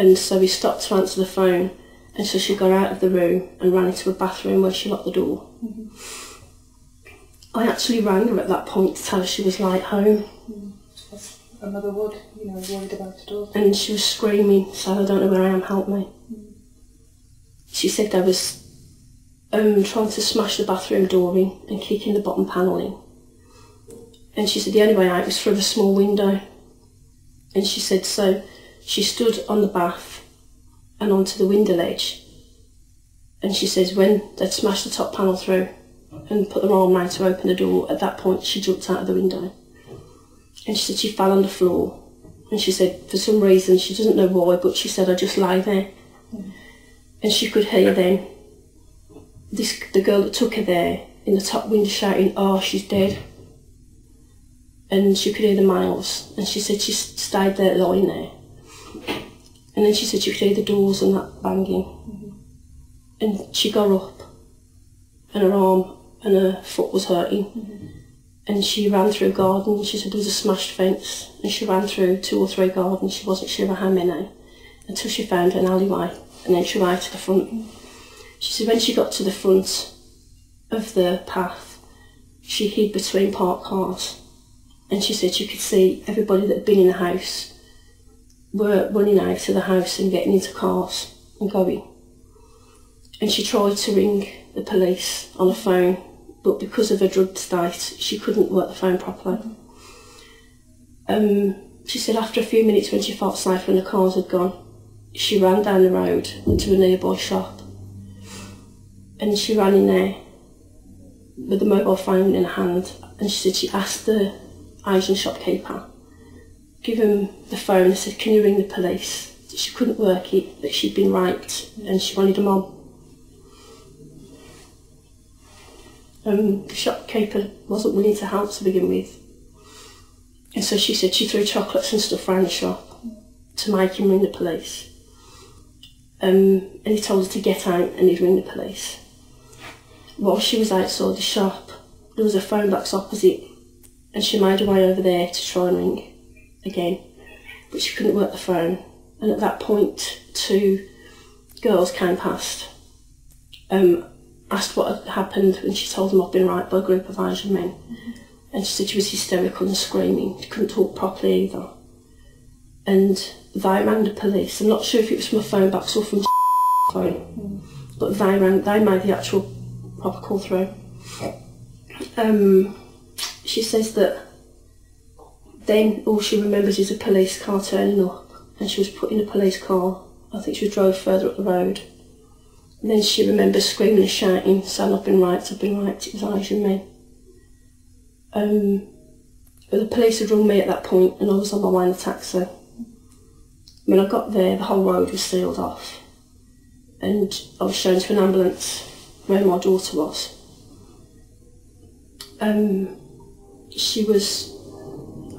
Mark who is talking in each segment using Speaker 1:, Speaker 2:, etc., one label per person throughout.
Speaker 1: And so we stopped to answer the phone, and so she got out of the room and ran into a bathroom where she locked the door. I actually rang her at that point to tell her she was like home.
Speaker 2: A mother would, worried about the daughter.
Speaker 1: And she was screaming, so I don't know where I am, help me. She said they was trying to smash the bathroom door in and kicking the bottom panel in. And she said the only way out was through a small window. And she said so she stood on the bath and onto the window ledge. And she says when they'd smashed the top panel through and put their arm round to open the door, at that point she jumped out of the window. And she said she fell on the floor. And she said for some reason, she doesn't know why, but she said I just lay there. And she could hear then the girl that took her there in the top window shouting, "Oh, she's dead." And she could hear the males. And she said she stayed there lying there. And then she said she could hear the doors and that banging. And she got up and her arm and her foot was hurting. And she ran through a garden. She said there was a smashed fence, and she ran through 2 or 3 gardens. She wasn't sure how many, until she found an alleyway, and then she ran to the front. She said when she got to the front of the path, she hid between parked cars, and she said she could see everybody that had been in the house were running out of the house and getting into cars and going. And she tried to ring the police on the phone, but because of her drugged state, she couldn't work the phone properly. She said after a few minutes, when she felt safe when the cars had gone, she ran down the road to a nearby shop. And she ran in there with the mobile phone in her hand, and she said she asked the Asian shopkeeper, give him the phone and said, "Can you ring the police?" She couldn't work it, that she'd been raped and she wanted them on. The shopkeeper wasn't willing to help to begin with, and so she said she threw chocolates and stuff around the shop to make him ring the police. And he told her to get out and he'd ring the police. While she was outside the shop, there was a phone box opposite, and she made her way over there to try and ring again, but she couldn't work the phone. And at that point, 2 girls came past, asked what had happened, and she told them I'd been raped by a group of Asian men. And she said she was hysterical and screaming. She couldn't talk properly either. And they rang the police. I'm not sure if it was from a phone box or from phone, but they made the actual proper call through. She says that then all she remembers is a police car turning up, and she was put in a police car. I think she was drove further up the road. And then she remembers screaming and shouting, saying I've been raped, I've been raped. It was Asian men. But the police had rung me at that point, and I was on my way in a taxi. When I got there, the whole road was sealed off, and I was shown to an ambulance where my daughter was. She was,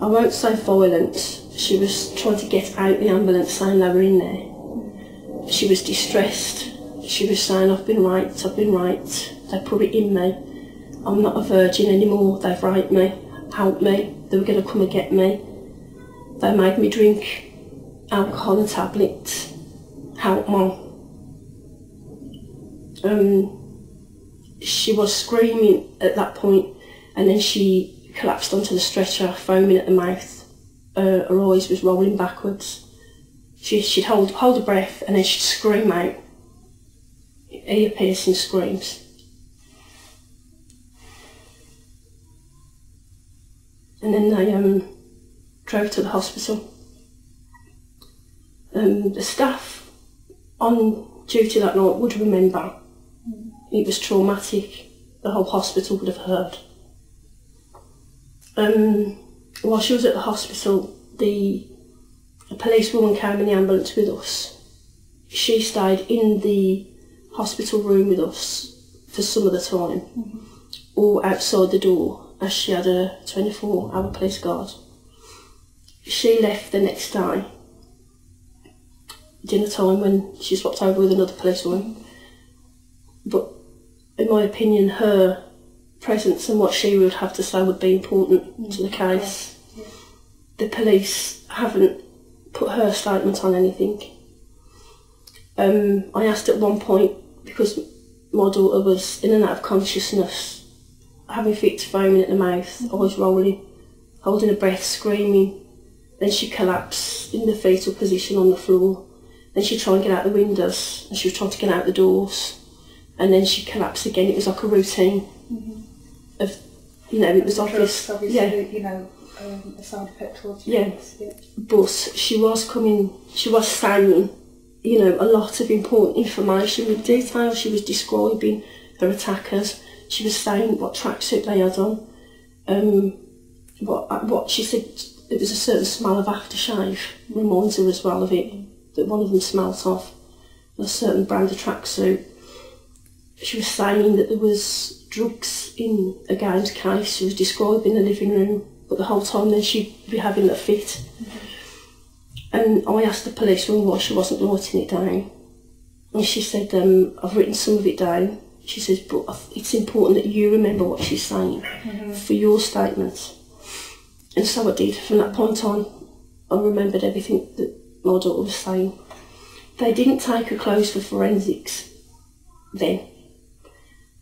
Speaker 1: I won't say violent, she was trying to get out the ambulance saying they were in there. She was distressed. She was saying I've been raped, they put it in me, I'm not a virgin anymore, they've raped me, help me, they were going to come and get me. They made me drink alcohol and tablets, help me. She was screaming at that point, and then she collapsed onto the stretcher, foaming at the mouth. Her eyes was rolling backwards. She'd hold her breath, and then she'd scream out, ear-piercing screams. And then they drove to the hospital. The staff on duty that night would remember. It was traumatic. The whole hospital would have heard. While she was at the hospital, a policewoman came in the ambulance with us. She stayed in the hospital room with us for some of the time, or outside the door, as she had a 24-hour police guard. She left the next day, dinner time, when she swapped over with another policewoman. But in my opinion, her presence and what she would have to say would be important to the case. The police haven't put her statement on anything. I asked at one point, because my daughter was in and out of consciousness, having fits foaming at the mouth, I was rolling, holding her breath, screaming. Then she collapsed in the fetal position on the floor. Then she tried to get out the windows, and she was trying to get out the doors. And then she collapsed again. It was like a routine of, it was obvious.
Speaker 2: Obviously, a side effect towards drugs. Yeah.
Speaker 1: But she was saying, a lot of important information with detail. She was describing her attackers. She was saying what tracksuit they had on. What she said, it was a certain smell of aftershave, reminds her as well of it, that one of them smelt of, a certain brand of tracksuit. She was saying that there was drugs in a game's case. She was describing the living room, but the whole time then she'd be having a fit. And I asked the policewoman why she wasn't writing it down. And she said, I've written some of it down. She says, but it's important that you remember what she's saying for your statement. And so I did. From that point on, I remembered everything that my daughter was saying. They didn't take her clothes for forensics then.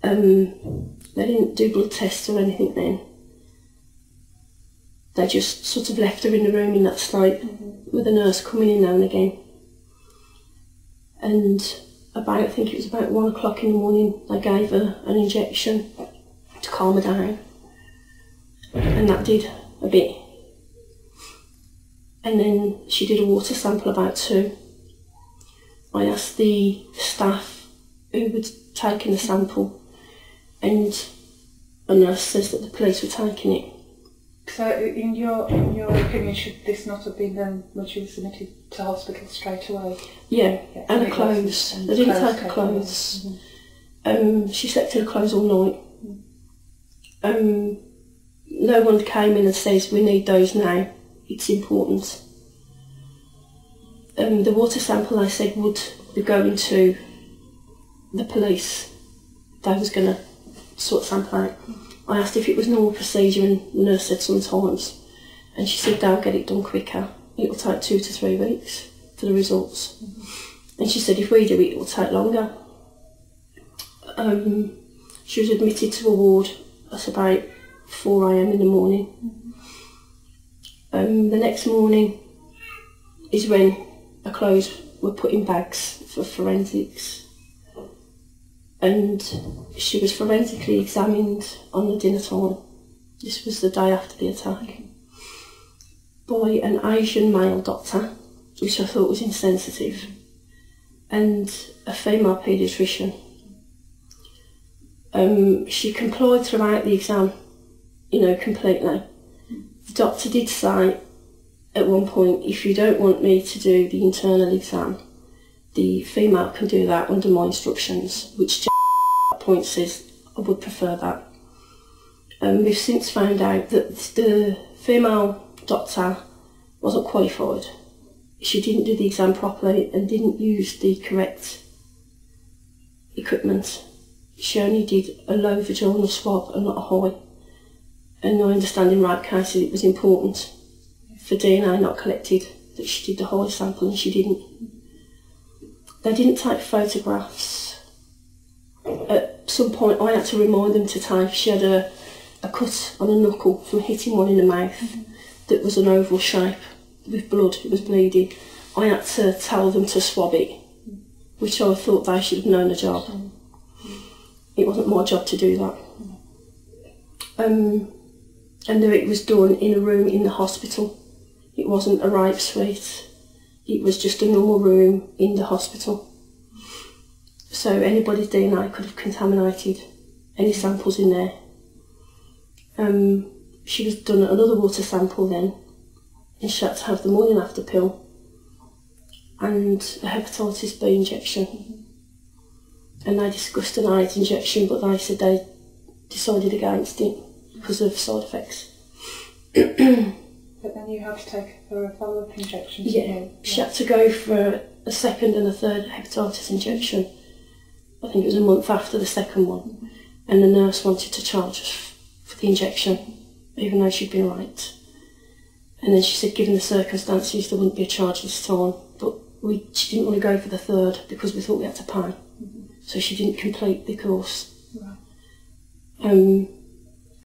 Speaker 1: They didn't do blood tests or anything then. They just sort of left her in the room in that state, with a nurse coming in now and again. And I think it was about 1 o'clock in the morning, they gave her an injection to calm her down. And that did a bit. And then she did a water sample about 2. I asked the staff who had taken the sample, and a nurse says that the police were taking it.
Speaker 2: So, in your opinion, should this not have been done when she was admitted to hospital straight away?
Speaker 1: Yeah, and her clothes. They didn't take her clothes. She slept in her clothes all night. No one came in and says, we need those now, it's important. The water sample, they said, would be going to the police. They was going to sort sample out. I asked if it was normal procedure, and the nurse said sometimes. And she said they'll get it done quicker. It'll take 2 to 3 weeks for the results. And she said if we do it, it'll take longer. She was admitted to a ward at about 4 AM in the morning. The next morning is when her clothes were put in bags for forensics. And she was forensically examined on the dinner time. This was the day after the attack, by an Asian male doctor, which I thought was insensitive, and a female paediatrician. She complied throughout the exam, completely. The doctor did say at one point, if you don't want me to do the internal exam, the female can do that under my instructions, which at that point says I would prefer that. We've since found out that the female doctor wasn't qualified. She didn't do the exam properly and didn't use the correct equipment. She only did a low vaginal swab and not a high. And I understand in rape cases it was important for DNA not collected that she did the high sample, and she didn't. They didn't take photographs. At some point I had to remind them to take. She had a cut on a knuckle from hitting one in the mouth that was an oval shape with blood, it was bleeding. I had to tell them to swab it, which I thought they should have known the job. It wasn't my job to do that. And it was done in a room in the hospital. It wasn't a rape suite. It was just a normal room in the hospital. So anybody's DNA could have contaminated any samples in there. She was done another water sample then, and she had to have the morning after pill and a hepatitis B injection. And they discussed an AIDS injection, but they said they decided against it because of side effects.
Speaker 2: But then you had to take her a follow-up injection.
Speaker 1: Yeah, she had to go for a second and a third hepatitis injection. I think it was a month after the second one. And the nurse wanted to charge us for the injection, even though she'd been raped. And then she said, given the circumstances, there wouldn't be a charge this time. But she didn't want to go for the third because we thought we had to pay. So she didn't complete the course.
Speaker 2: Right.